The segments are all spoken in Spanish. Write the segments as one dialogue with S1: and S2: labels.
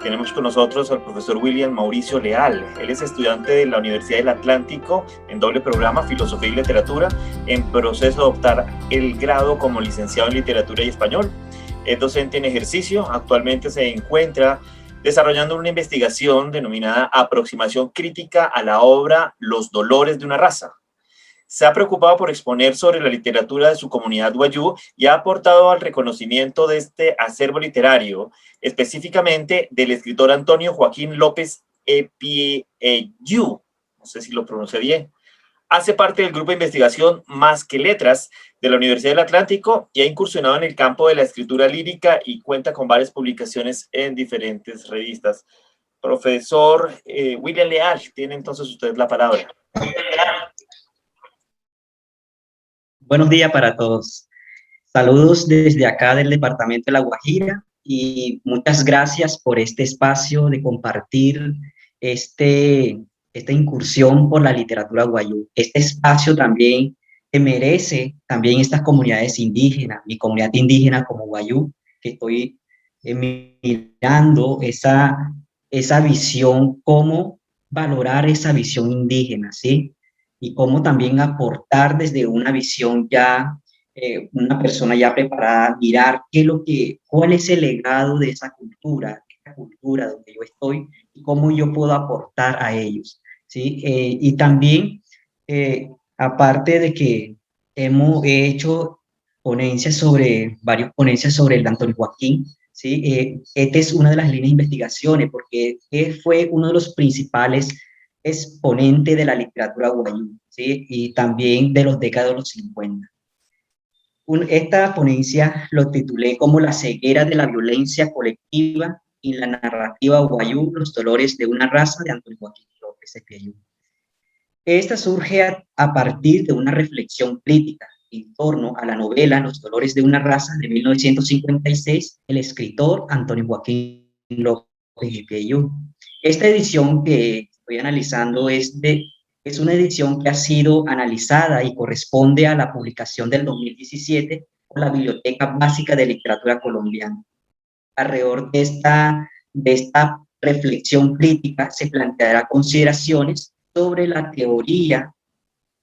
S1: Tenemos con nosotros al profesor William Mauricio Leal. Él es estudiante de la Universidad del Atlántico en doble programa, Filosofía y Literatura, en proceso de optar el grado como licenciado en Literatura y Español. Es docente en ejercicio. Actualmente se encuentra desarrollando una investigación denominada Aproximación crítica a la obra Los dolores de una raza. Se ha preocupado por exponer sobre la literatura de su comunidad wayú y ha aportado al reconocimiento de este acervo literario, específicamente del escritor Antonio Joaquín López Epieyú, no sé si lo pronuncié bien. Hace parte del grupo de investigación Más que Letras de la Universidad del Atlántico y ha incursionado en el campo de la escritura lírica y cuenta con varias publicaciones en diferentes revistas. Profesor William Leal, tiene entonces usted la palabra.
S2: Buenos días para todos. Saludos desde acá del departamento de La Guajira y muchas gracias por este espacio de compartir esta incursión por la literatura wayú. Este espacio también que merece también estas comunidades indígenas, mi comunidad indígena como wayú, que estoy mirando esa visión, cómo valorar esa visión indígena, ¿sí? Y cómo también aportar desde una visión ya, una persona ya preparada, mirar cuál es el legado de esa cultura, esta cultura donde yo estoy, y cómo yo puedo aportar a ellos, ¿sí? Y también, aparte de que he hecho varias ponencias sobre el Antonio Joaquín, ¿sí? Esta es una de las líneas de investigaciones, porque él fue uno de los principales exponente de la literatura wayú, ¿sí? Y también de los décadas de los 50. Esta ponencia lo titulé como La ceguera de la violencia colectiva y la narrativa wayú, los dolores de una raza, de Antonio Joaquín López Epieyú. Esta surge a partir de una reflexión crítica en torno a la novela Los dolores de una raza de 1956, el escritor Antonio Joaquín López Epieyú. Esta edición que estoy analizando es una edición que ha sido analizada y corresponde a la publicación del 2017 por la Biblioteca Básica de Literatura Colombiana. Alrededor de esta reflexión crítica se planteará consideraciones sobre la teoría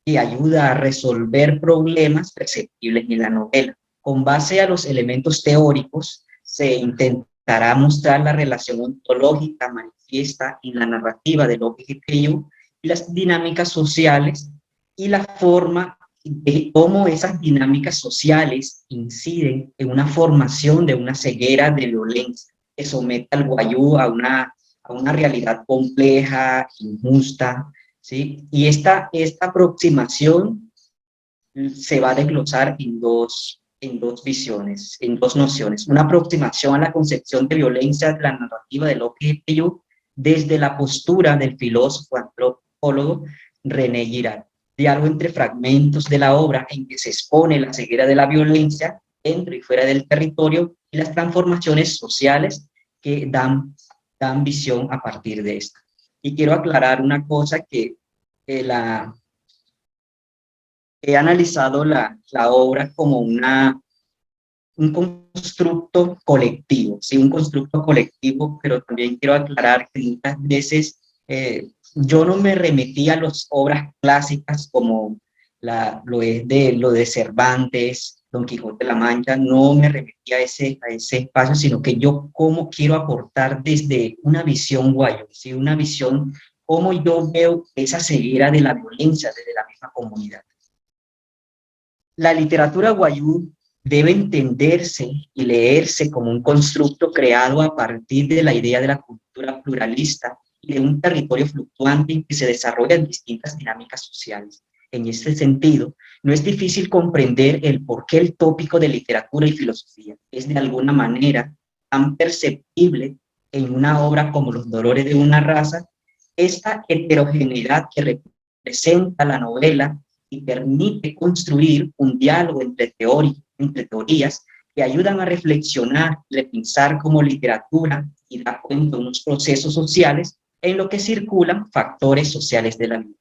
S2: que ayuda a resolver problemas perceptibles en la novela. Con base a los elementos teóricos, se intentará mostrar la relación ontológica manifiesta en la narrativa de López Epieyú y las dinámicas sociales y la forma de cómo esas dinámicas sociales inciden en una formación de una ceguera de violencia que somete al wayú a una realidad compleja, injusta, ¿sí? Y esta aproximación se va a desglosar en dos visiones, en dos nociones. Una aproximación a la concepción de violencia de la narrativa de López Epieyú desde la postura del filósofo antropólogo René Girard. Diálogo entre fragmentos de la obra en que se expone la ceguera de la violencia dentro y fuera del territorio y las transformaciones sociales que dan visión a partir de esto. Y quiero aclarar una cosa que he analizado la obra como un constructo colectivo, ¿sí? Un constructo colectivo, pero también quiero aclarar que muchas veces yo no me remetí a las obras clásicas como lo de Cervantes, Don Quijote de la Mancha, no me remetí a ese espacio, sino que yo cómo quiero aportar desde una visión wayú, ¿sí? Una visión, cómo yo veo esa ceguera de la violencia desde la misma comunidad. La literatura wayú debe entenderse y leerse como un constructo creado a partir de la idea de la cultura pluralista y de un territorio fluctuante en que se desarrollan distintas dinámicas sociales. En este sentido, no es difícil comprender el por qué el tópico de literatura y filosofía es de alguna manera tan perceptible en una obra como Los dolores de una raza. Esta heterogeneidad que representa la novela y permite construir un diálogo entre teorías que ayudan a reflexionar, repensar como literatura y dar cuenta de unos procesos sociales en lo que circulan factores sociales de la vida.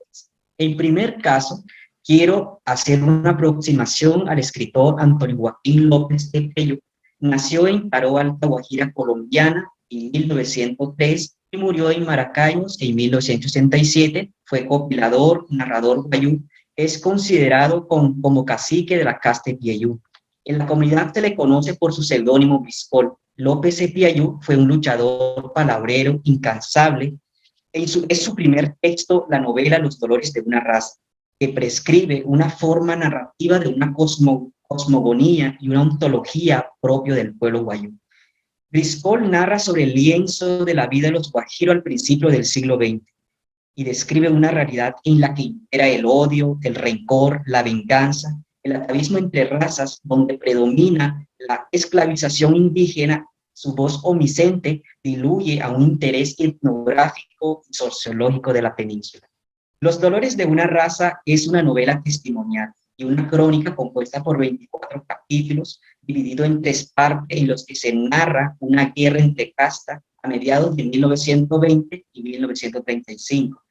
S2: En primer caso, quiero hacer una aproximación al escritor Antonio Joaquín López Epieyú. Nació en Caro Alta, Guajira colombiana, en 1903 y murió en Maracaibo en 1967. Fue compilador, narrador guayú. Es considerado como cacique de la casta de Piayú. En la comunidad se le conoce por su seudónimo Briscoe. López de Piayú fue un luchador palabrero incansable. Es su primer texto, la novela Los dolores de una raza, que prescribe una forma narrativa de una cosmogonía y una ontología propio del pueblo guayú. Briscoe narra sobre el lienzo de la vida de los guajiros al principio del siglo XX y describe una realidad en la que impera el odio, el rencor, la venganza, el atavismo entre razas, donde predomina la esclavización indígena. Su voz omnisciente diluye a un interés etnográfico y sociológico de la península. Los dolores de una raza es una novela testimonial y una crónica compuesta por 24 capítulos, dividido en 3 partes, en los que se narra una guerra entre castas a mediados de 1920 y 1935.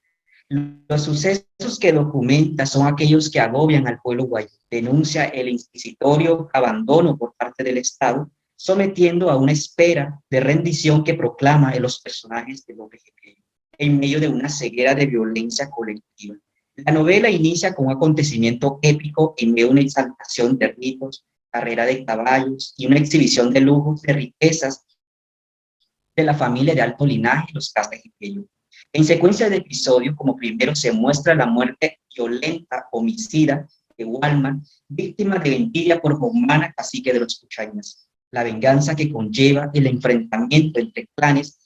S2: Los sucesos que documenta son aquellos que agobian al pueblo guayú. Denuncia el inquisitorio abandono por parte del Estado, sometiendo a una espera de rendición que proclama en los personajes de López de Piayú, en medio de una ceguera de violencia colectiva. La novela inicia con un acontecimiento épico en medio de una exaltación de ritos, carrera de caballos y una exhibición de lujos, de riquezas de la familia de alto linaje, los Castas de Piayú. En secuencia de episodios, como primero se muestra la muerte violenta, homicida de Walman, víctima de envidia por Jomana, cacique de los Puchaynas. La venganza que conlleva el enfrentamiento entre clanes,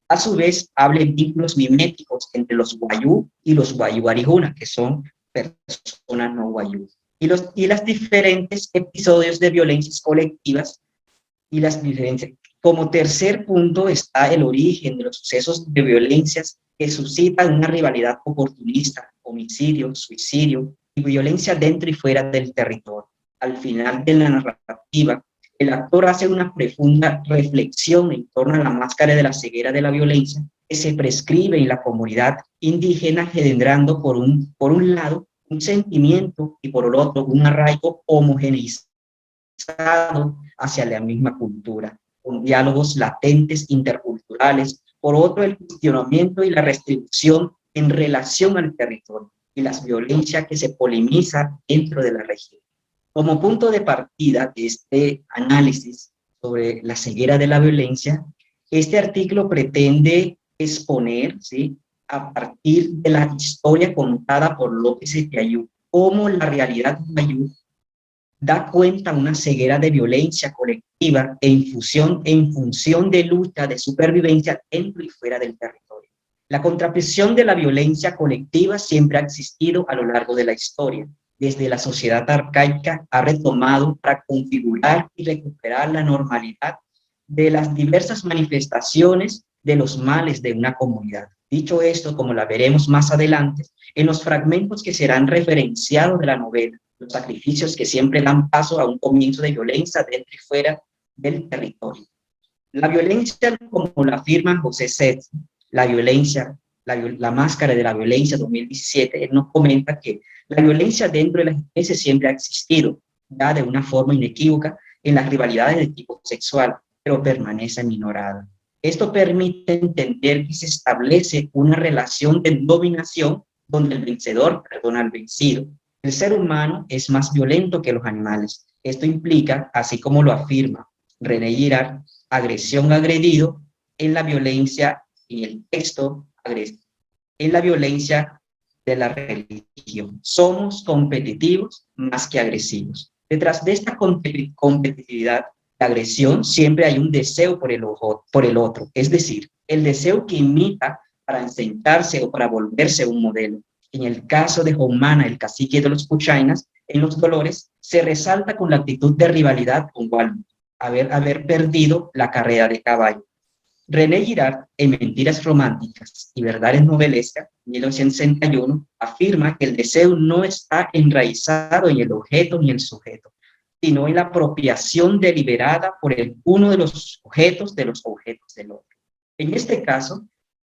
S2: a su vez, habla de vínculos miméticos entre los guayú y los guayú-arijuna, que son personas no guayú. Y los diferentes episodios de violencias colectivas y las diferencias. Como tercer punto está el origen de los sucesos de violencias que suscitan una rivalidad oportunista, homicidio, suicidio y violencia dentro y fuera del territorio. Al final de la narrativa, el actor hace una profunda reflexión en torno a la máscara de la ceguera de la violencia que se prescribe en la comunidad indígena, generando por un lado un sentimiento y por el otro un arraigo homogeneizado hacia la misma cultura, con diálogos latentes interculturales, por otro el cuestionamiento y la restricción en relación al territorio y las violencias que se polemizan dentro de la región. Como punto de partida de este análisis sobre la ceguera de la violencia, este artículo pretende exponer, ¿sí?, a partir de la historia contada por López de Piayú, cómo la realidad guayú da cuenta de una ceguera de violencia colectiva en función de lucha de supervivencia dentro y fuera del territorio. La contrapresión de la violencia colectiva siempre ha existido a lo largo de la historia. Desde la sociedad arcaica ha retomado para configurar y recuperar la normalidad de las diversas manifestaciones de los males de una comunidad. Dicho esto, como la veremos más adelante, en los fragmentos que serán referenciados de la novela, los sacrificios que siempre dan paso a un comienzo de violencia dentro y fuera del territorio. La violencia, como la afirma José Set, la violencia, la máscara de la violencia 2017, él nos comenta que la violencia dentro de las especies siempre ha existido, ya de una forma inequívoca en las rivalidades de tipo sexual, pero permanece minorada. Esto permite entender que se establece una relación de dominación donde el vencedor perdona al vencido. El ser humano es más violento que los animales. Esto implica, así como lo afirma René Girard, agresión agredido en la violencia, en el texto, en la violencia de la religión. Somos competitivos más que agresivos. Detrás de esta competitividad, la agresión, siempre hay un deseo por el otro, es decir, el deseo que imita para sentarse o para volverse un modelo. En el caso de Jomana, el cacique de los Puchaynas, en Los Dolores, se resalta con la actitud de rivalidad con Walman, haber perdido la carrera de caballo. René Girard, en Mentiras Románticas y Verdades Novelescas, 1961, afirma que el deseo no está enraizado en el objeto ni el sujeto, sino en la apropiación deliberada por uno de los objetos del otro. En este caso,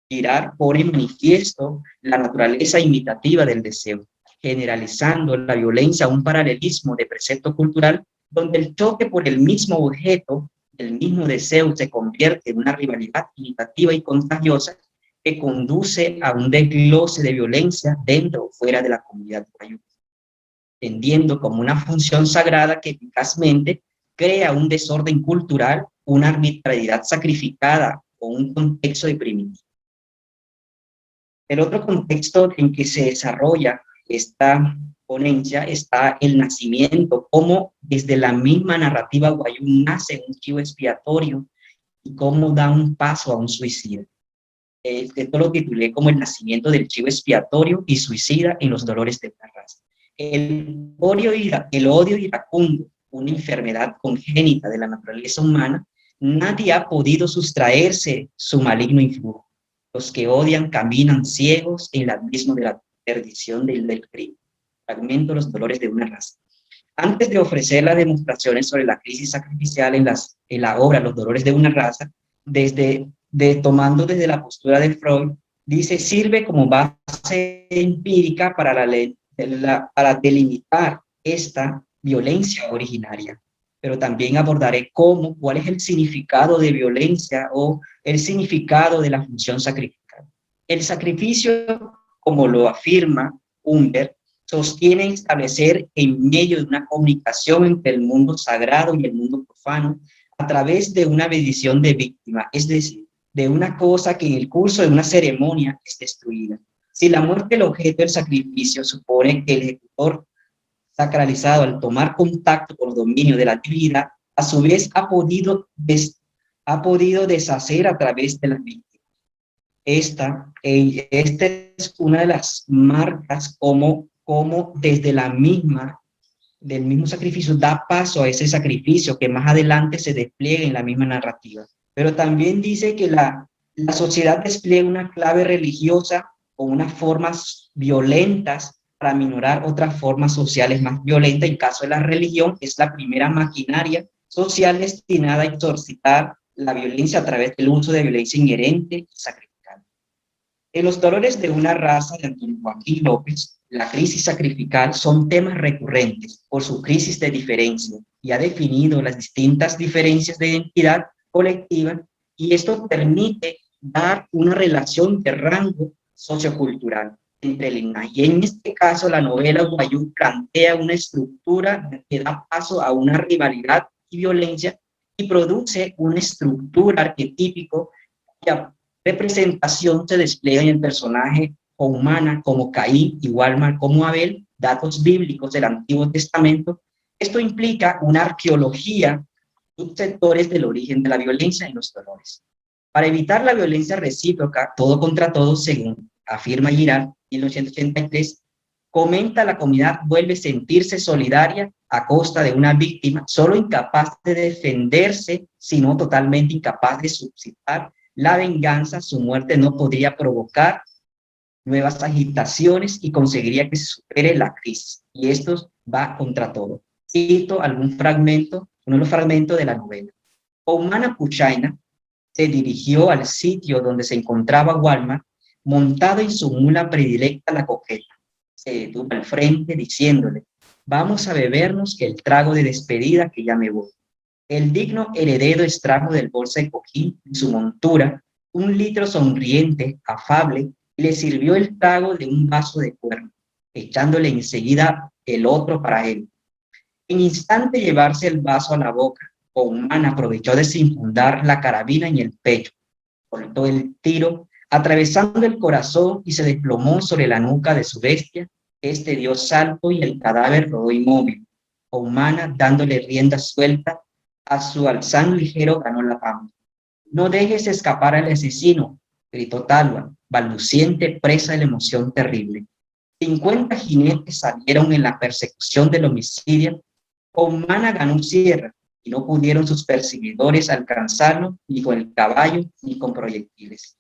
S2: Girard pone en manifiesto la naturaleza imitativa del deseo, generalizando la violencia a un paralelismo de precepto cultural donde el choque por el mismo objeto El mismo deseo se convierte en una rivalidad imitativa y contagiosa que conduce a un desglose de violencia dentro o fuera de la comunidad guayú, entendiendo como una función sagrada que eficazmente crea un desorden cultural, una arbitrariedad sacrificada o un contexto de primitivo. El otro contexto en que se desarrolla esta ponencia está el nacimiento, cómo desde la misma narrativa guayú nace un chivo expiatorio y cómo da un paso a un suicida. Esto lo titulé como el nacimiento del chivo expiatorio y suicida en los dolores de una raza. El odio iracundo, una enfermedad congénita de la naturaleza humana, nadie ha podido sustraerse su maligno influjo. Los que odian caminan ciegos en el abismo de la perdición del crimen. Fragmento Los dolores de una raza. Antes de ofrecer las demostraciones sobre la crisis sacrificial en la obra Los dolores de una raza, tomando desde la postura de Freud, dice, sirve como base empírica para delimitar esta violencia originaria. Pero también abordaré cuál es el significado de violencia o el significado de la función sacrificial. El sacrificio, como lo afirma Humbert, sostiene establecer en medio de una comunicación entre el mundo sagrado y el mundo profano a través de una bendición de víctima, es decir, de una cosa que en el curso de una ceremonia es destruida. Si la muerte del objeto del sacrificio supone que el ejecutor sacralizado al tomar contacto con el dominio de la divinidad, a su vez ha podido deshacer a través de las víctimas. Esta es una de las marcas como desde del mismo sacrificio da paso a ese sacrificio que más adelante se despliega en la misma narrativa. Pero también dice que la sociedad despliega una clave religiosa o unas formas violentas para minorar otras formas sociales más violentas. En caso de la religión, es la primera maquinaria social destinada a exorcitar la violencia a través del uso de violencia inherente y sacrificada. En Los dolores de una raza de Antonio Joaquín López, la crisis sacrificial son temas recurrentes por su crisis de diferencia y ha definido las distintas diferencias de identidad colectiva, y esto permite dar una relación de rango sociocultural entre el linaje. Y en este caso, la novela guayú plantea una estructura que da paso a una rivalidad y violencia y produce una estructura arquetípico cuya representación se despliega en el personaje humana como Caín y Walmar como Abel, datos bíblicos del Antiguo Testamento. Esto implica una arqueología de sectores del origen de la violencia en los dolores. Para evitar la violencia recíproca, todo contra todo, según afirma Girard, en 1983, comenta la comunidad vuelve a sentirse solidaria a costa de una víctima, solo incapaz de defenderse, sino totalmente incapaz de suscitar la venganza. Su muerte no podría provocar nuevas agitaciones y conseguiría que se supere la crisis. Y esto va contra todo. Cito algún fragmento, uno de los fragmentos de la novela. Oumana Puchaina se dirigió al sitio donde se encontraba Walmar, montado en su mula predilecta, la coqueta. Se detuvo al frente diciéndole, vamos a bebernos el trago de despedida que ya me voy. El digno heredero extrajo del bolso de cojín de su montura un litro sonriente, afable, y le sirvió el trago de un vaso de cuerno, echándole enseguida el otro para él. En instante llevarse el vaso a la boca, Oumana aprovechó de desenfundar la carabina en el pecho, soltó el tiro, atravesando el corazón y se desplomó sobre la nuca de su bestia. Este dio salto y el cadáver rodó inmóvil. Oumana, dándole rienda suelta a su alzán ligero, ganó la pampa. No dejes escapar al asesino, gritó Talva, balbuciente, presa de la emoción terrible. 50 jinetes salieron en la persecución del homicidio. Oumana ganó sierra y no pudieron sus perseguidores alcanzarlo ni con el caballo ni con proyectiles.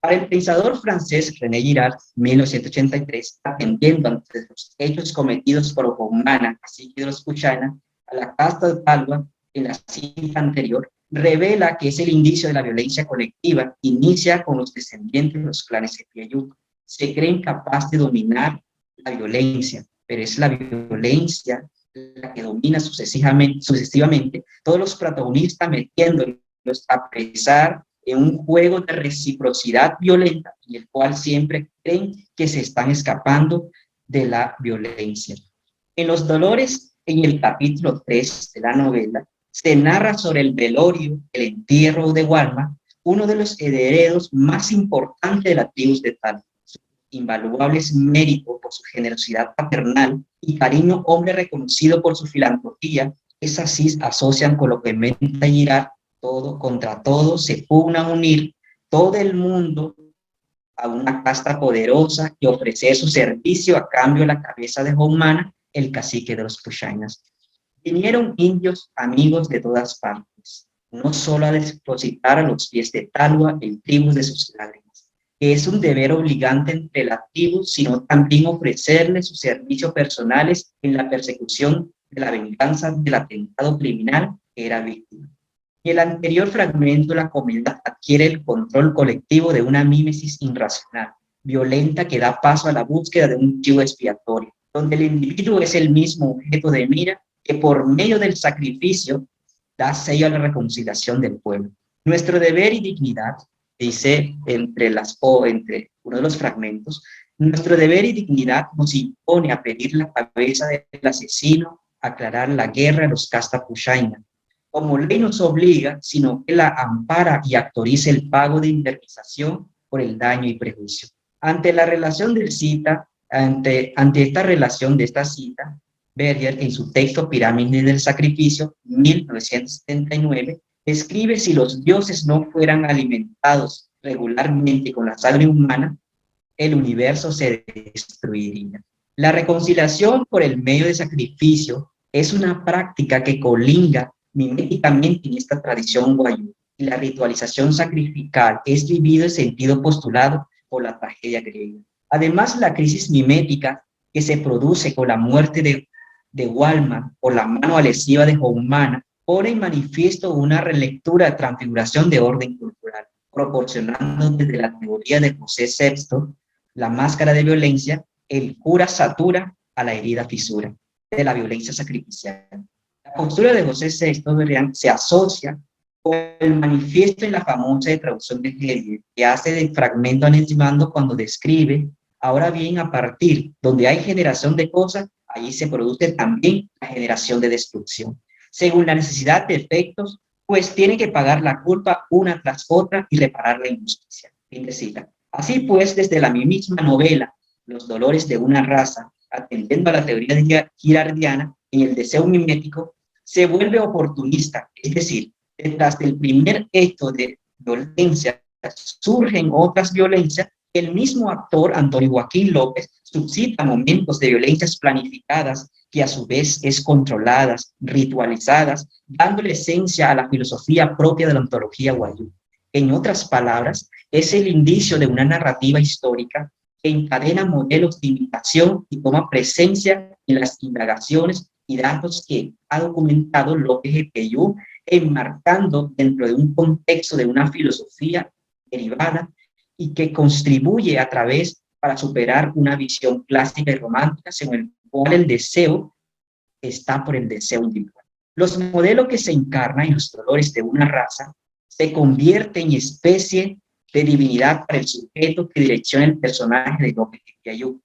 S2: Para el pensador francés René Girard, 1983, atendiendo ante los hechos cometidos por Oumana, así que los Puchaina, a la casta de Talva, en la cita anterior, revela que es el indicio de la violencia colectiva, inicia con los descendientes de los clanes de Piayuc. Se creen capaces de dominar la violencia, pero es la violencia la que domina sucesivamente, todos los protagonistas metiéndolos a pesar en un juego de reciprocidad violenta en el cual siempre creen que se están escapando de la violencia. En Los Dolores, en el capítulo 3 de la novela, se narra sobre el velorio, el entierro de Walma, uno de los herederos más importantes de la tribu de Tal. Sus invaluables méritos por su generosidad paternal y cariño, hombre reconocido por su filantropía, es así asocian con lo que Menta y Girard, todo contra todo, se pugnan unir todo el mundo a una casta poderosa que ofrece su servicio a cambio de la cabeza de Humana, el cacique de los Pushainas. Vinieron indios amigos de todas partes, no solo a depositar a los pies de Talua el tribu de sus lágrimas, que es un deber obligante entre las tribus, sino también ofrecerle sus servicios personales en la persecución de la venganza del atentado criminal que era víctima. En el anterior fragmento, la comunidad adquiere el control colectivo de una mímesis irracional, violenta, que da paso a la búsqueda de un chivo expiatorio, donde el individuo es el mismo objeto de mira que por medio del sacrificio da sello a la reconciliación del pueblo. Nuestro deber y dignidad, dice entre uno de los fragmentos, nuestro deber y dignidad nos impone a pedir la cabeza del asesino, aclarar la guerra a los casta Pushaina. Como ley nos obliga, sino que la ampara y autoriza el pago de indemnización por el daño y prejuicio. Ante la relación del cita, ante esta relación de esta cita, Berger, en su texto Pirámide del Sacrificio, 1979, escribe: si los dioses no fueran alimentados regularmente con la sangre humana, el universo se destruiría. La reconciliación por el medio de sacrificio es una práctica que colinda miméticamente en esta tradición guayú, y la ritualización sacrificial es vivido en sentido postulado por la tragedia griega. Además, la crisis mimética que se produce con la muerte de Walma por la mano lesiva de Humana pone en manifiesto una relectura de transfiguración de orden cultural, proporcionando desde la teoría de José VI, la máscara de violencia, el cura satura a la herida fisura de la violencia sacrificial. La postura de José VI se asocia con el manifiesto en la famosa traducción de Hegel, que hace del fragmento anesimando cuando describe: ahora bien, a partir donde hay generación de cosas, allí se produce también la generación de destrucción. Según la necesidad de efectos, pues tiene que pagar la culpa una tras otra y reparar la injusticia. Fin de cita. Así pues, desde la misma novela, Los Dolores de una raza, atendiendo a la teoría girardiana, en el deseo mimético, se vuelve oportunista, es decir, detrás del primer hecho de violencia surgen otras violencias. El mismo actor, Antonio Joaquín López, suscita momentos de violencias planificadas que a su vez es controladas, ritualizadas, dándole esencia a la filosofía propia de la ontología guayú. En otras palabras, es el indicio de una narrativa histórica que encadena modelos de imitación y toma presencia en las indagaciones y datos que ha documentado López Epeyú, enmarcando dentro de un contexto de una filosofía derivada y que contribuye a través para superar una visión clásica y romántica según el cual el deseo está por el deseo individual. Los modelos que se encarnan en Los Dolores de una raza se convierten en especie de divinidad para el sujeto que direcciona el personaje de López Epeyú.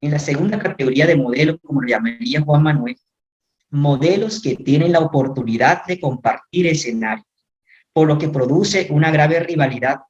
S2: En la segunda categoría de modelos, como lo llamaría Juan Manuel, modelos que tienen la oportunidad de compartir escenario, por lo que produce una grave rivalidad,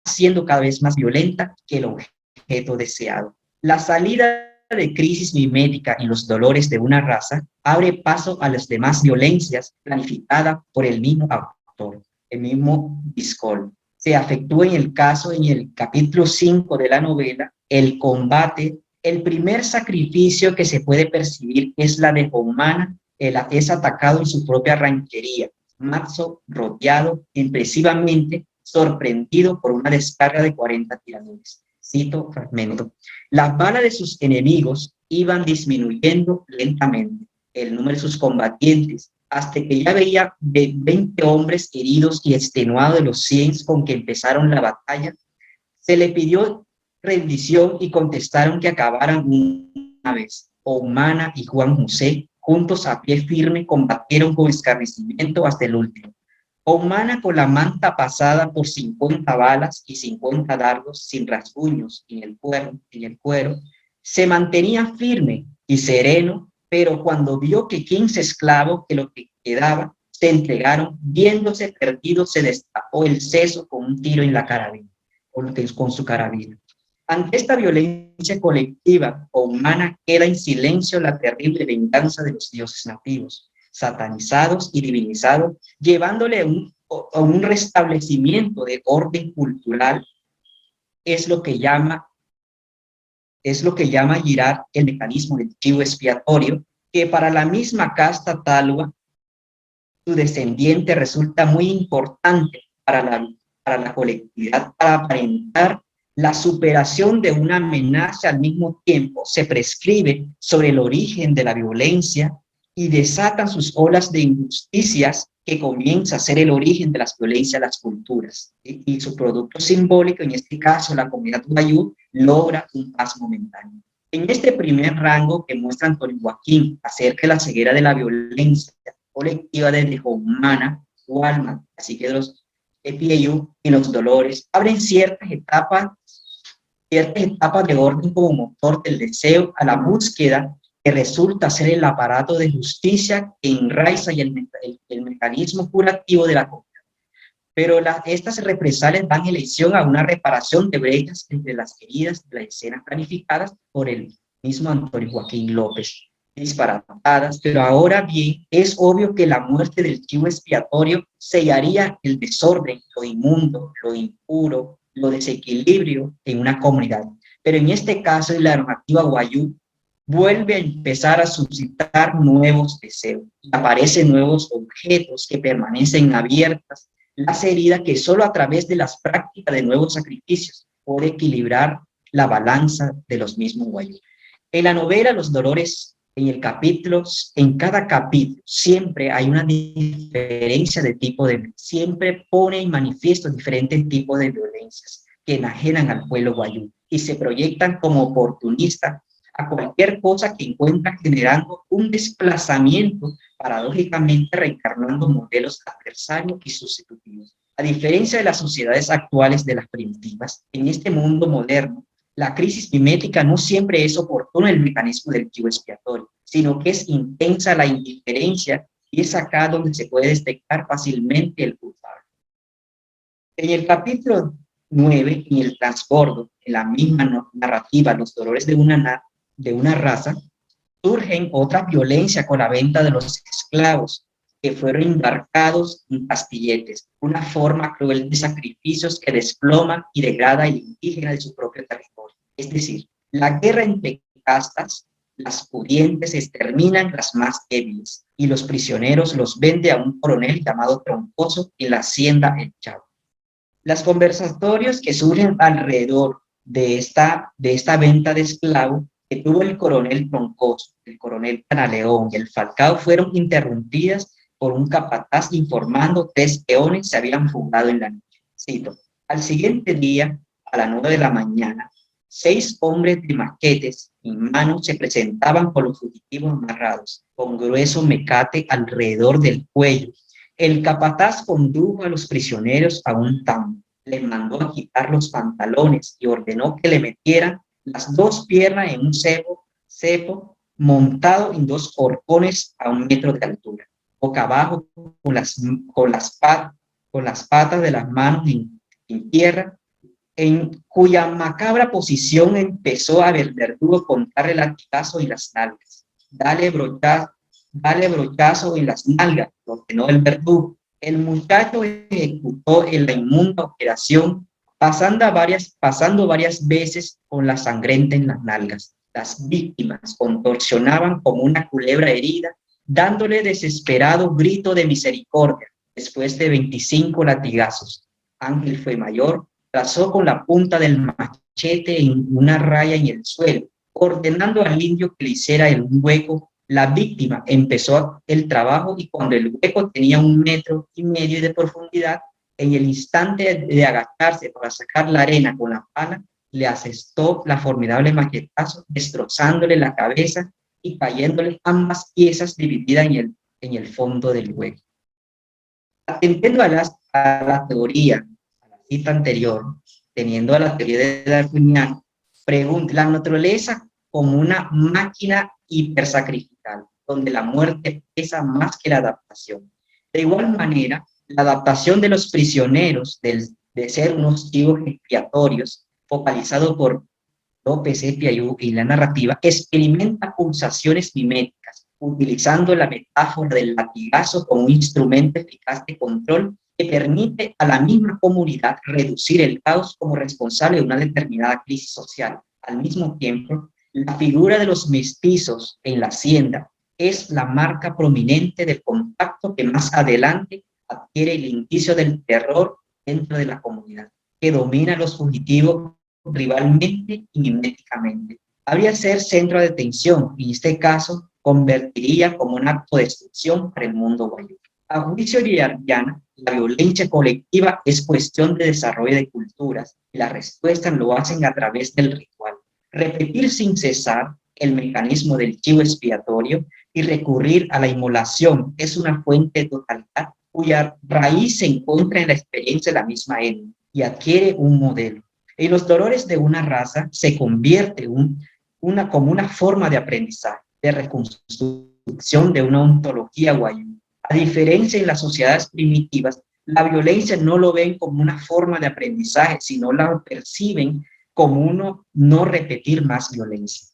S2: siendo cada vez más violenta que el objeto deseado. La salida de crisis mimética y Los Dolores de una raza abre paso a las demás violencias planificadas por el mismo autor, el mismo Biscol. Se efectúa en el caso, en el capítulo 5 de la novela, el combate. El primer sacrificio que se puede percibir es la de Humana, es atacado en su propia ranchería, Matzo rodeado impresivamente, sorprendido por una descarga de 40 tiradores. Cito fragmento: las balas de sus enemigos iban disminuyendo lentamente el número de sus combatientes, hasta que ya veía de 20 hombres heridos y extenuados de los 100 con que empezaron la batalla. Se le pidió rendición y contestaron que acabaran una vez. Humana y Juan José juntos a pie firme combatieron con escarnecimiento hasta el último. Humana con la manta pasada por 50 balas y 50 dardos sin rasguños en el cuero, se mantenía firme y sereno, pero cuando vio que 15 esclavos, que lo que quedaba, se entregaron, viéndose perdidos, se destapó el seso con un tiro en la carabina, con su carabina. Ante esta violencia colectiva o humana queda en silencio la terrible venganza de los dioses nativos, satanizados y divinizados, llevándole a un restablecimiento de orden cultural, es lo que llama Girard el mecanismo del chivo expiatorio, que para la misma casta talua, su descendiente resulta muy importante para la colectividad, para aparentar la superación de una amenaza. Al mismo tiempo se prescribe sobre el origen de la violencia y desatan sus olas de injusticias que comienza a ser el origen de las violencias de las culturas. Y su producto simbólico, en este caso la comunidad wayuu, logra un paz momentáneo. En este primer rango que muestra Antonio Joaquín acerca de la ceguera de la violencia colectiva desde Humana, Walman, así que los EPIU y los dolores, abren ciertas etapas de orden como motor del deseo a la búsqueda que resulta ser el aparato de justicia que enraiza y el mecanismo curativo de la comunidad. Pero estas represalias dan elección a una reparación de brechas entre las heridas de las escenas planificadas por el mismo Antonio Joaquín López, disparatadas, pero ahora bien, es obvio que la muerte del chivo expiatorio sellaría el desorden, lo inmundo, lo impuro, lo desequilibrio en una comunidad. Pero en este caso, en la normativa wayuu, vuelve a empezar a suscitar nuevos deseos, aparecen nuevos objetos que permanecen abiertas, las heridas que solo a través de las prácticas de nuevos sacrificios puede equilibrar la balanza de los mismos wayuu. En la novela Los Dolores, en cada capítulo, siempre hay una diferencia de tipo siempre pone en manifiesto diferentes tipos de violencias que enajenan al pueblo wayuu y se proyectan como oportunistas a cualquier cosa que encuentran, generando un desplazamiento, paradójicamente reencarnando modelos adversarios y sustitutivos. A diferencia de las sociedades actuales de las primitivas, en este mundo moderno, la crisis mimética no siempre es oportuno el mecanismo del chivo expiatorio, sino que es intensa la indiferencia y es acá donde se puede detectar fácilmente el culpable. En el capítulo 9, en el transbordo, en la misma narrativa, Los Dolores de una raza, surgen otras violencias con la venta de los esclavos que fueron embarcados en pastilletes, una forma cruel de sacrificios que desploma y degrada al indígena de su propio territorio. Es decir, la guerra entre castas, las pudientes exterminan las más débiles y los prisioneros los vende a un coronel llamado Troncoso en la hacienda El Chavo. Los conversatorios que surgen alrededor de esta venta de esclavos que tuvo el coronel Troncoso, el coronel Canaleón y el Falcao fueron interrumpidas por un capataz informando 3 peones se habían fugado en la noche. Cito: al siguiente día, a las 9 de la mañana, 6 hombres de maquetes en mano se presentaban con los fugitivos amarrados, con grueso mecate alrededor del cuello. El capataz condujo a los prisioneros a un tambo, les mandó a quitar los pantalones y ordenó que le metieran las 2 piernas en un cepo montado en 2 horcones a 1 metro de altura, boca abajo, con las patas de las manos en tierra, en cuya macabra posición empezó a ver el verdugo contarle latigazo en las nalgas. Dale brochazo en las nalgas, ordenó el verdugo. El muchacho ejecutó en la inmunda operación, pasando varias veces con la sangrenta en las nalgas. Las víctimas contorsionaban como una culebra herida, dándole desesperado grito de misericordia. Después de 25 latigazos, Ángel fue mayor, trazó con la punta del machete en una raya en el suelo, ordenando al indio que le hiciera un hueco. La víctima empezó el trabajo y cuando el hueco tenía 1,5 metros de profundidad, en el instante de agacharse para sacar la arena con la pala, le asestó la formidable machetazo, destrozándole la cabeza y cayéndole ambas piezas divididas en el fondo del hueco. Atendiendo a la teoría, a la cita anterior, teniendo a la teoría de Darwiniano, pregunta la naturaleza como una máquina hipersacrificial, donde la muerte pesa más que la adaptación. De igual manera, la adaptación de los prisioneros de ser unos chivos expiatorios, focalizado por López Espiayú y la narrativa, experimenta pulsaciones miméticas, utilizando la metáfora del latigazo como un instrumento eficaz de control que permite a la misma comunidad reducir el caos como responsable de una determinada crisis social. Al mismo tiempo, la figura de los mestizos en la hacienda es la marca prominente del contacto que más adelante adquiere el indicio del terror dentro de la comunidad, que domina a los fugitivos rivalmente y miméticamente. Habría ser centro de atención y en este caso convertiría como un acto de destrucción para el mundo guayú. A juicio de Arriana, la violencia colectiva es cuestión de desarrollo de culturas y las respuestas lo hacen a través del ritual. Repetir sin cesar el mecanismo del chivo expiatorio y recurrir a la inmolación es una fuente de totalidad cuya raíz se encuentra en la experiencia de la misma etnia y adquiere un modelo. En los dolores de una raza se convierte como una forma de aprendizaje, de reconstrucción de una ontología guayú. A diferencia en las sociedades primitivas, la violencia no lo ven como una forma de aprendizaje, sino la perciben como uno no repetir más violencia.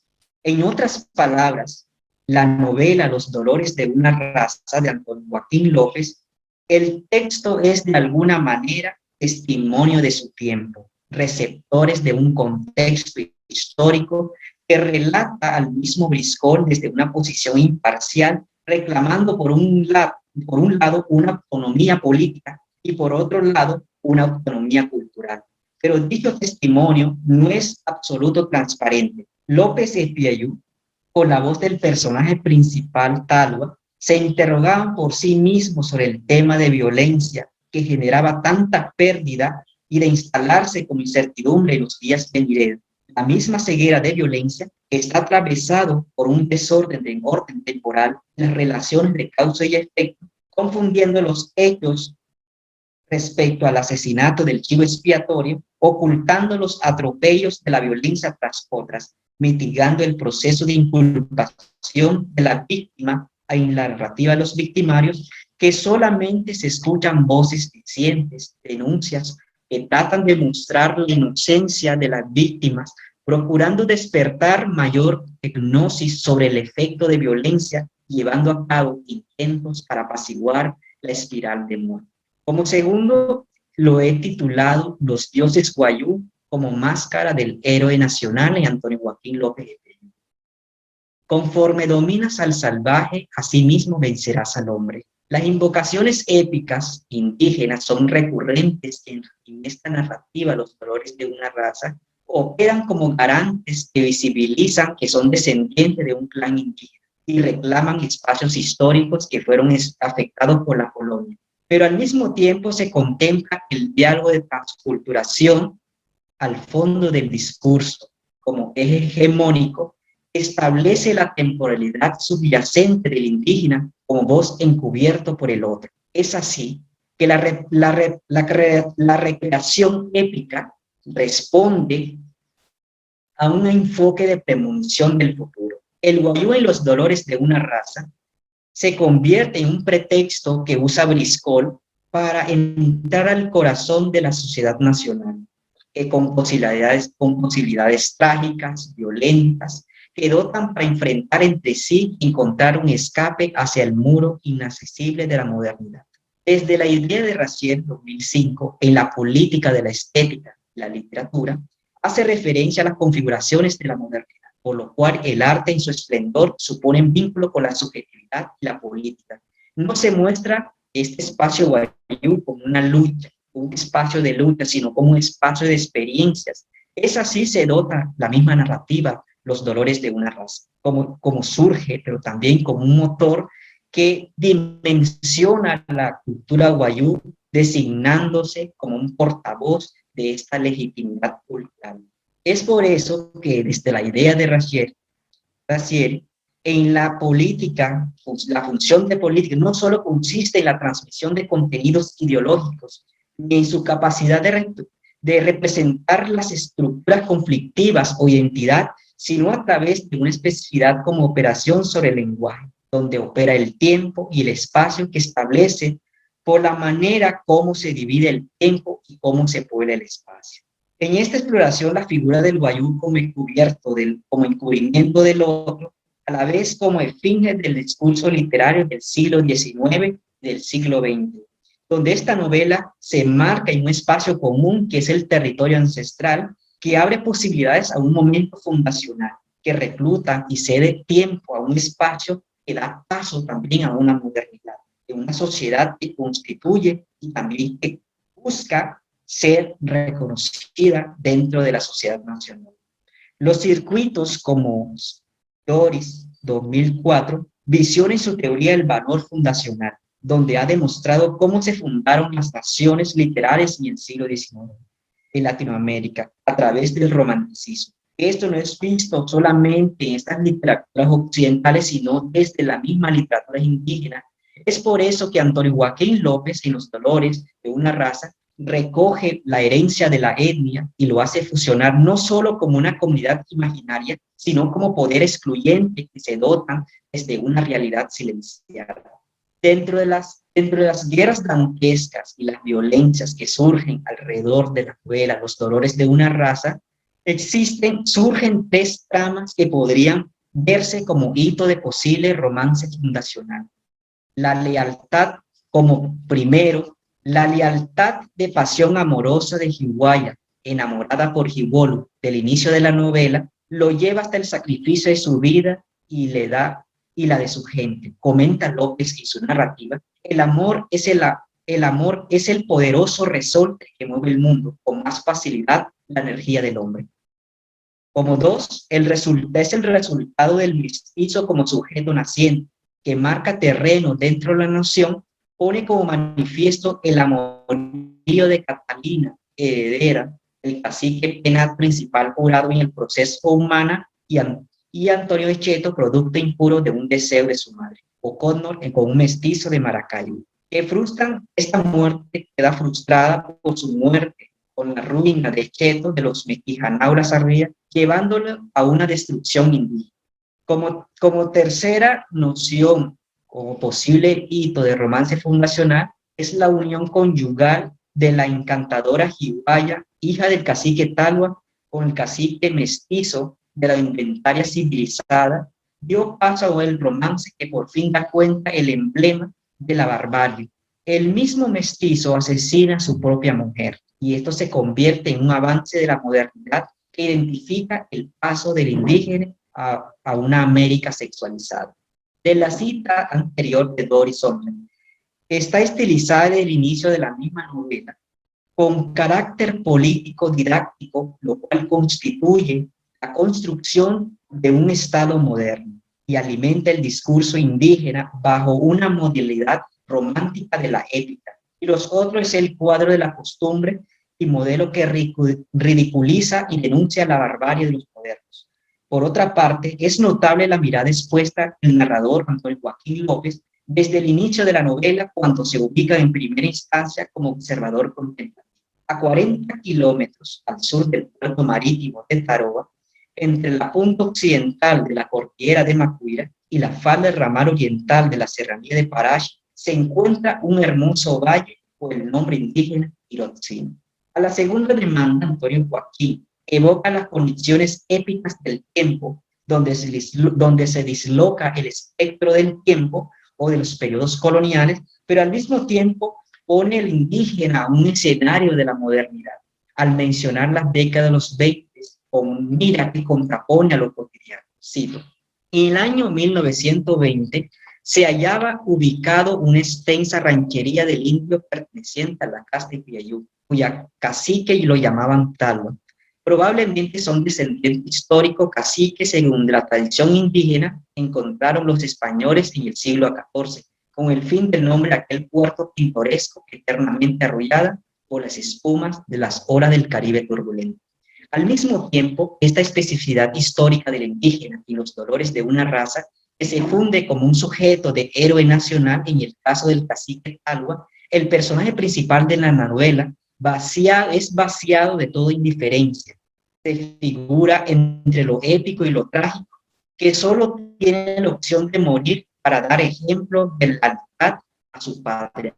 S2: En otras palabras, la novela Los dolores de una raza de Antonio Joaquín López, el texto es de alguna manera testimonio de su tiempo, receptores de un contexto histórico que relata al mismo Briscoe desde una posición imparcial, reclamando por un lado una autonomía política y por otro lado una autonomía cultural. Pero dicho testimonio no es absoluto transparente. López Espiayú, con la voz del personaje principal, Talua, se interrogaban por sí mismos sobre el tema de violencia que generaba tanta pérdida y de instalarse como incertidumbre en los días venideros. La misma ceguera de violencia está atravesado por un desorden de orden temporal en las relaciones de causa y efecto, confundiendo los hechos respecto al asesinato del chivo expiatorio, ocultando los atropellos de la violencia tras otras, mitigando el proceso de inculpación de la víctima en la narrativa de los victimarios, que solamente se escuchan voces dicientes, denuncias, que tratan de mostrar la inocencia de las víctimas, procurando despertar mayor hipnosis sobre el efecto de violencia, llevando a cabo intentos para apaciguar la espiral de muerte. Como segundo, lo he titulado Los dioses guayú como máscara del héroe nacional en Antonio Joaquín López. Conforme dominas al salvaje, asimismo vencerás al hombre. Las invocaciones épicas indígenas son recurrentes en esta narrativa. Los dolores de una raza operan como garantes que visibilizan que son descendientes de un clan indígena y reclaman espacios históricos que fueron afectados por la colonia. Pero al mismo tiempo se contempla el diálogo de transculturación al fondo del discurso como eje hegemónico, establece la temporalidad subyacente del indígena como voz encubierto por el otro. Es así que la recreación épica responde a un enfoque de premonición del futuro. El guayú en los dolores de una raza se convierte en un pretexto que usa Briscoe para entrar al corazón de la sociedad nacional, con posibilidades trágicas, violentas, que dotan para enfrentar entre sí y encontrar un escape hacia el muro inaccesible de la modernidad. Desde la idea de Raziel 2005 en la política de la estética y la literatura, hace referencia a las configuraciones de la modernidad, por lo cual el arte en su esplendor supone un vínculo con la subjetividad y la política. No se muestra este espacio guayú como una lucha, un espacio de lucha, sino como un espacio de experiencias. Es así se dota la misma narrativa, Los dolores de una raza, como surge, pero también como un motor que dimensiona la cultura guayú, designándose como un portavoz de esta legitimidad cultural. Es por eso que desde la idea de Raziel, En la política, pues, la función de política no solo consiste en la transmisión de contenidos ideológicos, ni en su capacidad de representar las estructuras conflictivas o identidad, sino a través de una especificidad como operación sobre el lenguaje, donde opera el tiempo y el espacio que establece por la manera como se divide el tiempo y cómo se puebla el espacio. En esta exploración, la figura del wayuu como como encubrimiento del otro, a la vez como esfinge del discurso literario del siglo XIX y del siglo XX, donde esta novela se enmarca en un espacio común que es el territorio ancestral, que abre posibilidades a un momento fundacional, que recluta y cede tiempo a un espacio que da paso también a una modernidad, de una sociedad que constituye y también que busca ser reconocida dentro de la sociedad nacional. Los circuitos como Doris 2004 visiona en su teoría el valor fundacional, donde ha demostrado cómo se fundaron las naciones literarias en el siglo XIX en Latinoamérica a través del romanticismo. Esto no es visto solamente en estas literaturas occidentales, sino desde la misma literatura indígena. Es por eso que Antonio Joaquín López, en Los Dolores de una raza, recoge la herencia de la etnia y lo hace fusionar no solo como una comunidad imaginaria, sino como poder excluyente que se dotan desde una realidad silenciada. Dentro de las guerras dantescas y las violencias que surgen alrededor de la novela Los Dolores de una raza, surgen tres tramas que podrían verse como hito de posible romance fundacional. La lealtad como primero, la lealtad de pasión amorosa de Hiwaya, enamorada por Hibolu del inicio de la novela, lo lleva hasta el sacrificio de su vida y la de su gente. Comenta López en su narrativa, el amor es el poderoso resorte que mueve el mundo con más facilidad la energía del hombre. Como dos, es el resultado del mestizo como sujeto naciente, que marca terreno dentro de la nación, pone como manifiesto el amorío de Catalina, heredera, el cacique penal principal jurado en el proceso humana, y Antonio de Cheto, producto impuro de un deseo de su madre, o Connor con un mestizo de Maracaibo, que frustran esta muerte, queda frustrada por su muerte, con la ruina de Cheto de los Mequijanauras arriba, llevándolo a una destrucción indígena. Como tercera noción, como posible hito de romance fundacional, es la unión conyugal de la encantadora Hiwaya, hija del cacique Talua, con el cacique mestizo de la indumentaria civilizada, dio paso al romance que por fin da cuenta el emblema de la barbarie. El mismo mestizo asesina a su propia mujer, y esto se convierte en un avance de la modernidad que identifica el paso del indígena a una América sexualizada. De la cita anterior de Doris Sommer, está estilizada desde el inicio de la misma novela, con carácter político didáctico, lo cual constituye la construcción de un Estado moderno y alimenta el discurso indígena bajo una modalidad romántica de la épica. Y los otros es el cuadro de la costumbre y modelo que ridiculiza y denuncia la barbarie de los modernos. Por otra parte, es notable la mirada expuesta del narrador Antonio Joaquín López desde el inicio de la novela, cuando se ubica en primera instancia como observador contemplativo. A 40 kilómetros al sur del puerto marítimo de Taroba, entre la punta occidental de la cordillera de Macuira y la falda del ramal oriental de la serranía de Parache, se encuentra un hermoso valle por el nombre indígena Irotzino. A la segunda demanda, Antonio Joaquín evoca las condiciones épicas del tiempo, donde se disloca el espectro del tiempo o de los periodos coloniales, pero al mismo tiempo pone el indígena a un escenario de la modernidad, al mencionar las décadas de los 20 con mira que contrapone a lo cotidiano. Cito: en el año 1920 se hallaba ubicado una extensa ranchería del indio perteneciente a la casta de Piayú, cuya cacique lo llamaban Talua. Probablemente son descendientes históricos caciques, según la tradición indígena, encontraron los españoles en el siglo XIV, con el fin del nombre de aquel puerto pintoresco eternamente arrullada por las espumas de las olas del Caribe turbulento. Al mismo tiempo, esta especificidad histórica del indígena y los dolores de una raza que se funde como un sujeto de héroe nacional. En el caso del cacique Talua, el personaje principal de la novela es vaciado de toda indiferencia, se figura entre lo épico y lo trágico, que solo tiene la opción de morir para dar ejemplo de la lealtad a su patria,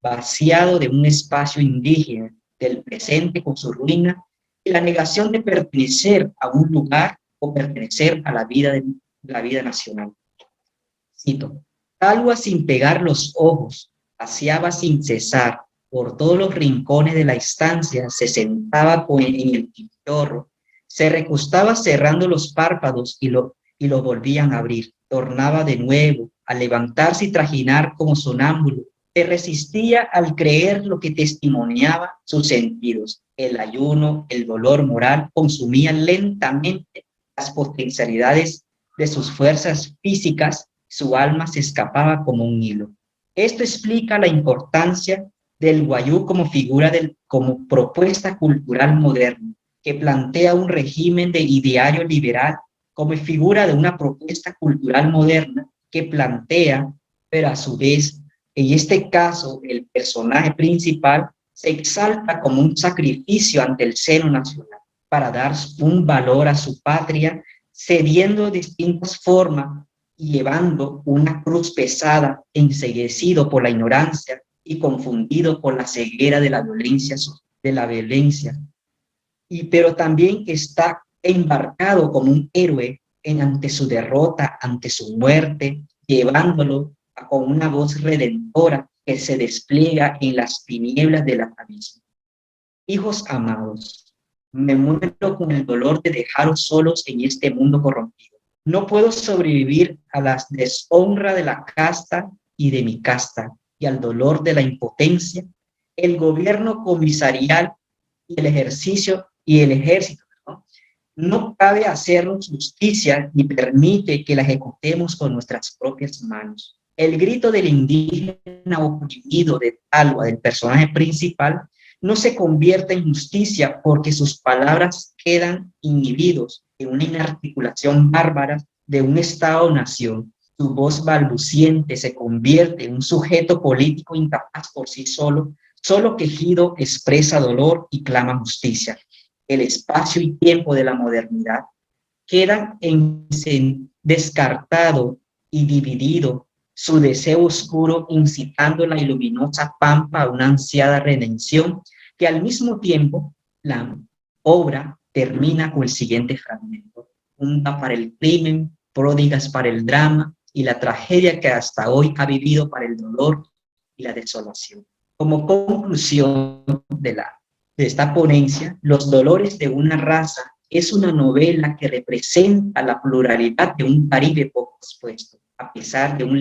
S2: vaciado de un espacio indígena, del presente con su ruina, y la negación de pertenecer a un lugar o pertenecer a la vida nacional. Cito: Talua, sin pegar los ojos, paseaba sin cesar por todos los rincones de la estancia, se sentaba en el pichorro, se recostaba cerrando los párpados y lo volvían a abrir, tornaba de nuevo a levantarse y trajinar como sonámbulo, se resistía al creer lo que testimoniaba sus sentidos. El ayuno, el dolor moral consumían lentamente las potencialidades de sus fuerzas físicas, su alma se escapaba como un hilo. Esto explica la importancia del guayú como como propuesta cultural moderna, que plantea un régimen de ideario liberal como figura de una propuesta cultural moderna que plantea, pero a su vez, en este caso, el personaje principal se exalta como un sacrificio ante el seno nacional para dar un valor a su patria, cediendo distintas formas y llevando una cruz pesada, enceguecido por la ignorancia y confundido por la ceguera de la violencia, pero también está embarcado como un héroe ante su derrota, ante su muerte, llevándolo con una voz redentora que se despliega en las tinieblas del abismo. Hijos amados, me muero con el dolor de dejaros solos en este mundo corrompido. No puedo sobrevivir a la deshonra de la casta y de mi casta, y al dolor de la impotencia. El gobierno comisarial y el ejército, no cabe hacernos justicia ni permite que la ejecutemos con nuestras propias manos. El grito del indígena oprimido de Talua, del personaje principal, no se convierte en justicia porque sus palabras quedan inhibidos en una inarticulación bárbara de un Estado-nación. Su voz balbuciente se convierte en un sujeto político incapaz por sí solo, solo quejido expresa dolor y clama justicia. El espacio y tiempo de la modernidad quedan descartado y dividido, su deseo oscuro incitando la luminosa pampa a una ansiada redención, que al mismo tiempo la obra termina con el siguiente fragmento: hunda para el crimen, pródigas para el drama y la tragedia que hasta hoy ha vivido para el dolor y la desolación. Como conclusión de esta ponencia, Los dolores de una raza es una novela que representa la pluralidad de un Caribe poco expuesto, a pesar de un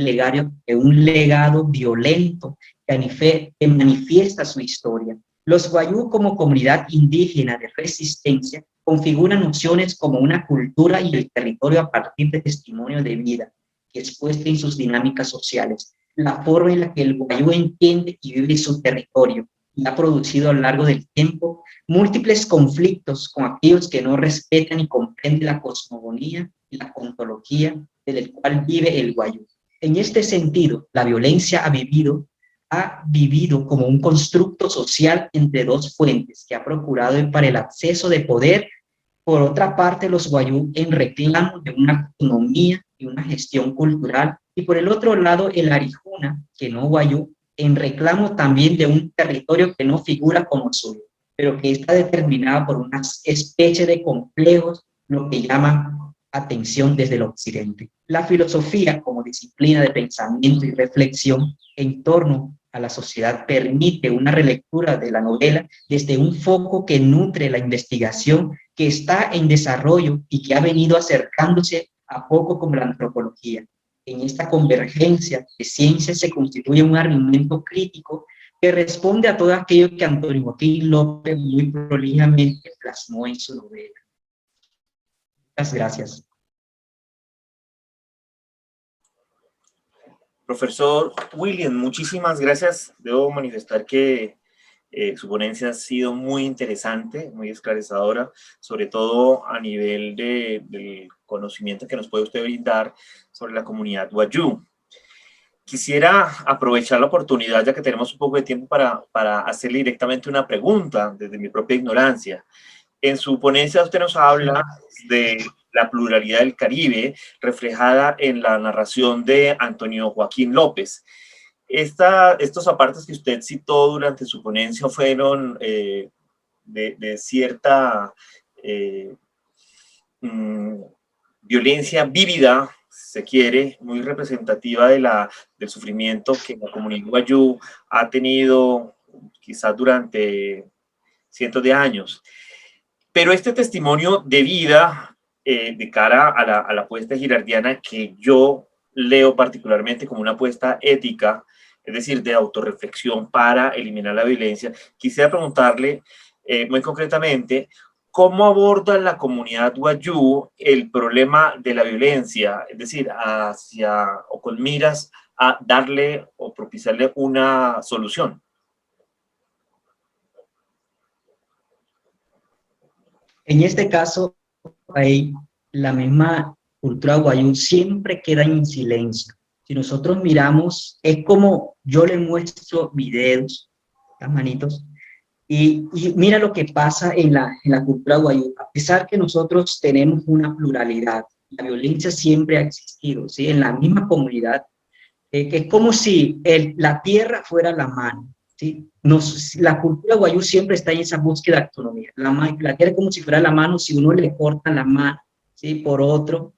S2: legado violento que manifiesta su historia. Los guayú, como comunidad indígena de resistencia, configuran nociones como una cultura y el territorio a partir de testimonio de vida, que expuesta en sus dinámicas sociales, la forma en la que el guayú entiende y vive su territorio, y ha producido a lo largo del tiempo múltiples conflictos con aquellos que no respetan y comprenden la cosmogonía y la ontología del cual vive el guayú. En este sentido, la violencia ha vivido como un constructo social entre dos fuentes que ha procurado para el acceso de poder. Por otra parte, los guayú en reclamo de una economía y una gestión cultural, y por el otro lado, el arijuna, que no guayú, en reclamo también de un territorio que no figura como suyo, pero que está determinado por una especie de complejos, lo que llaman atención desde el occidente. La filosofía como disciplina de pensamiento y reflexión en torno a la sociedad permite una relectura de la novela desde un foco que nutre la investigación que está en desarrollo y que ha venido acercándose a poco como la antropología. En esta convergencia de ciencias se constituye un argumento crítico que responde a todo aquello que Antonio Joaquín López muy prolijamente plasmó en su novela. Muchas gracias.
S1: Profesor William, muchísimas gracias. Debo manifestar que Su ponencia ha sido muy interesante, muy esclarecedora, sobre todo a nivel del conocimiento que nos puede usted brindar sobre la comunidad Wayuu. Quisiera aprovechar la oportunidad, ya que tenemos un poco de tiempo, para hacerle directamente una pregunta desde mi propia ignorancia. En su ponencia usted nos habla de la pluralidad del Caribe reflejada en la narración de Antonio Joaquín López. Estos apartes que usted citó durante su ponencia fueron de cierta violencia vívida, se quiere, muy representativa del sufrimiento que la comunidad Wayuu ha tenido quizás durante cientos de años. Pero este testimonio de vida de cara a la apuesta girardiana, que yo leo particularmente como una apuesta ética, es decir, de autorreflexión para eliminar la violencia, quisiera preguntarle muy concretamente, ¿cómo aborda la comunidad Wayuu el problema de la violencia? Es decir, o con miras a darle o propiciarle una solución.
S2: En este caso, ahí la misma cultura Wayuu siempre queda en silencio. Si nosotros miramos, es como yo le muestro videos, las manitos, y mira lo que pasa en la cultura Wayuu. A pesar que nosotros tenemos una pluralidad, la violencia siempre ha existido, ¿sí? En la misma comunidad, que es como si la tierra fuera la mano, ¿sí? La cultura Wayuu siempre está en esa búsqueda de autonomía. La tierra es como si fuera la mano, si uno le corta la mano, ¿sí? Por otro,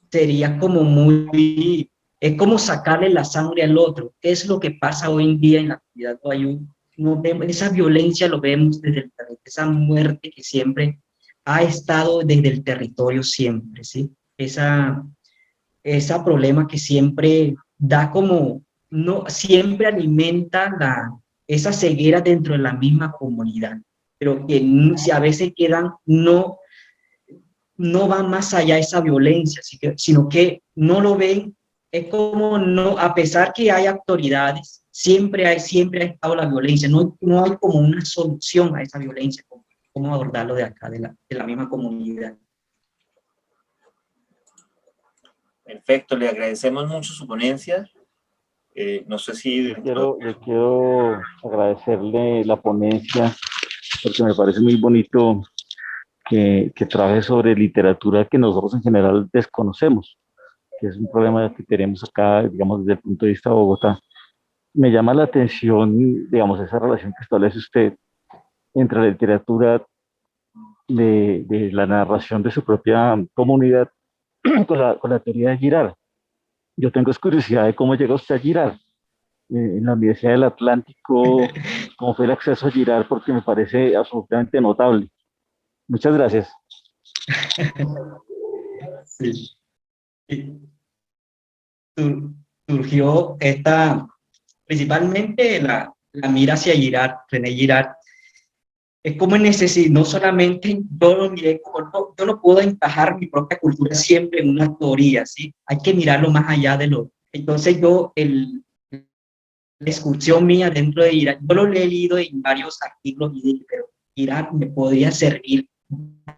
S2: sería como muy, es como sacarle la sangre al otro. ¿Qué es lo que pasa hoy en día en la comunidad Wayuu? No vemos, esa violencia lo vemos desde el territorio, esa muerte que siempre ha estado desde el territorio siempre, ¿sí? Ese problema que siempre da como, no, siempre alimenta esa ceguera dentro de la misma comunidad, pero que si a veces quedan, no va más allá de esa violencia, sino que no lo ven, es como no, a pesar que hay autoridades, siempre ha estado la violencia, no hay como una solución a esa violencia, cómo abordarlo de acá, de la misma comunidad.
S1: Perfecto, le agradecemos mucho su ponencia. No sé si...
S3: Yo quiero agradecerle la ponencia porque me parece muy bonito que trabaje sobre literatura que nosotros en general desconocemos, que es un problema que tenemos acá, digamos, desde el punto de vista de Bogotá. Me llama la atención, digamos, esa relación que establece usted entre la literatura de la narración de su propia comunidad con la teoría de Girard. Yo tengo curiosidad de cómo llegó usted a Girard. En la Universidad del Atlántico, cómo fue el acceso a Girard, porque me parece absolutamente notable. Muchas gracias.
S2: Sí. Surgió principalmente la mira hacia Girard, René Girard. Es como no solamente yo lo miré como, no, yo no puedo encajar mi propia cultura siempre en una teoría, ¿sí? Hay que mirarlo más allá de lo... Entonces la excursión mía dentro de Girard, yo lo he leído en varios artículos y dije, pero Girard me podría servir,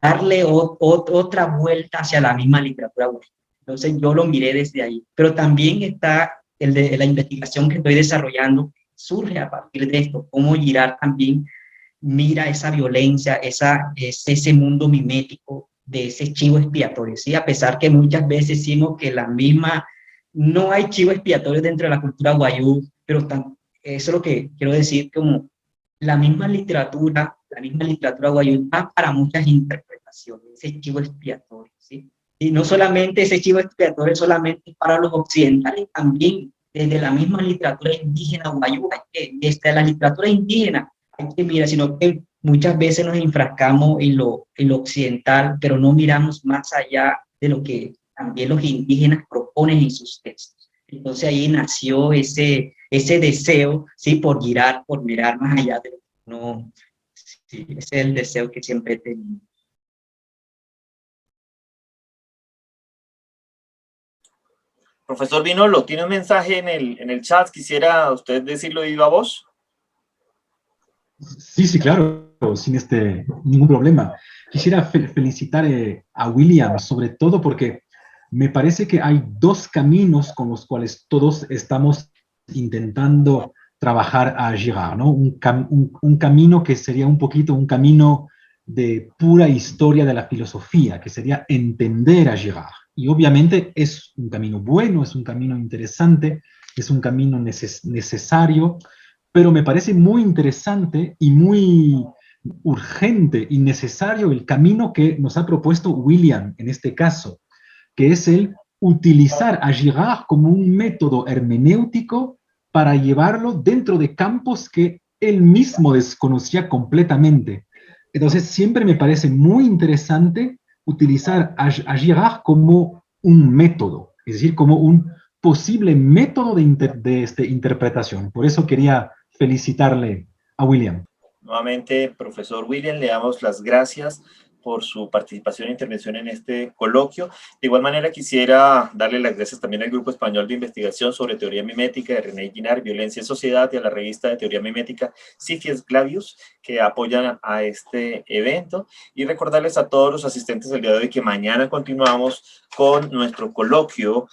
S2: darle otra vuelta hacia la misma literatura. Entonces yo lo miré desde ahí, pero también está el de la investigación que estoy desarrollando, surge a partir de esto, cómo Girard también mira esa violencia, ese mundo mimético de ese chivo expiatorio, ¿sí? A pesar que muchas veces decimos que no hay chivo expiatorio dentro de la cultura Wayuu, pero eso es lo que quiero decir, como la misma literatura Wayuu da para muchas interpretaciones, ese chivo expiatorio, ¿sí? Y no solamente ese chivo expiatorio solamente para los occidentales, también desde la misma literatura indígena Wayuu, desde la literatura indígena, hay que mirar, sino que muchas veces nos enfrascamos en lo occidental, pero no miramos más allá de lo que también los indígenas proponen en sus textos. Entonces ahí nació ese deseo, ¿sí? Por mirar más allá de lo que no, sí, ese es el deseo que siempre he tenido.
S1: Profesor Vinolo, ¿tiene un mensaje en el chat? ¿Quisiera usted decirlo de viva voz?
S4: Sí, sí, claro, sin ningún problema. Quisiera felicitar a William, sobre todo porque me parece que hay dos caminos con los cuales todos estamos intentando trabajar a Girard, ¿no? Un camino que sería un poquito un camino de pura historia de la filosofía, que sería entender a Girard. Y obviamente es un camino bueno, es un camino interesante, es un camino necesario, pero me parece muy interesante y muy urgente y necesario el camino que nos ha propuesto William en este caso, que es el utilizar a Girard como un método hermenéutico para llevarlo dentro de campos que él mismo desconocía completamente. Entonces, siempre me parece muy interesante utilizar a Girard como un método, es decir, como un posible método de interpretación. Por eso quería felicitarle a William.
S1: Nuevamente, profesor William, le damos las gracias por su participación e intervención en este coloquio. De igual manera, quisiera darle las gracias también al Grupo Español de Investigación sobre Teoría Mimética de René Guinart, Violencia y Sociedad, y a la revista de Teoría Mimética Cifies Gladius, que apoyan a este evento. Y recordarles a todos los asistentes del día de hoy que mañana continuamos con nuestro coloquio,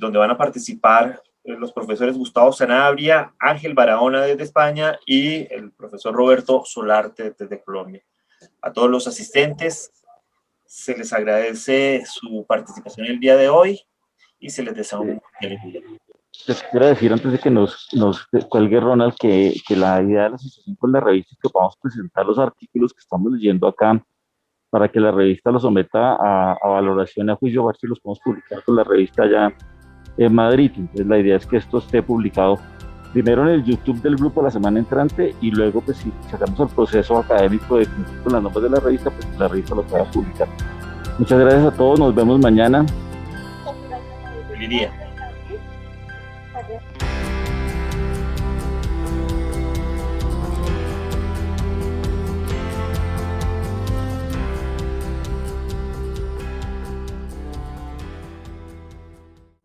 S1: donde van a participar los profesores Gustavo Sanabria, Ángel Barahona desde España y el profesor Roberto Solarte desde Colombia. A todos los asistentes se les agradece su participación el día de hoy y se les desea un buen día.
S3: Les quiero decir antes de que nos cuelgue Ronald que la idea de la asociación con la revista es que podamos presentar los artículos que estamos leyendo acá para que la revista los someta a valoración y a juicio, a ver si los podemos publicar con la revista allá en Madrid. Entonces la idea es que esto esté publicado primero en el YouTube del grupo la semana entrante y luego pues si hacemos el proceso académico de con las normas de la revista, pues la revista lo pueda publicar. Muchas gracias a todos, nos vemos mañana.
S1: Feliz día.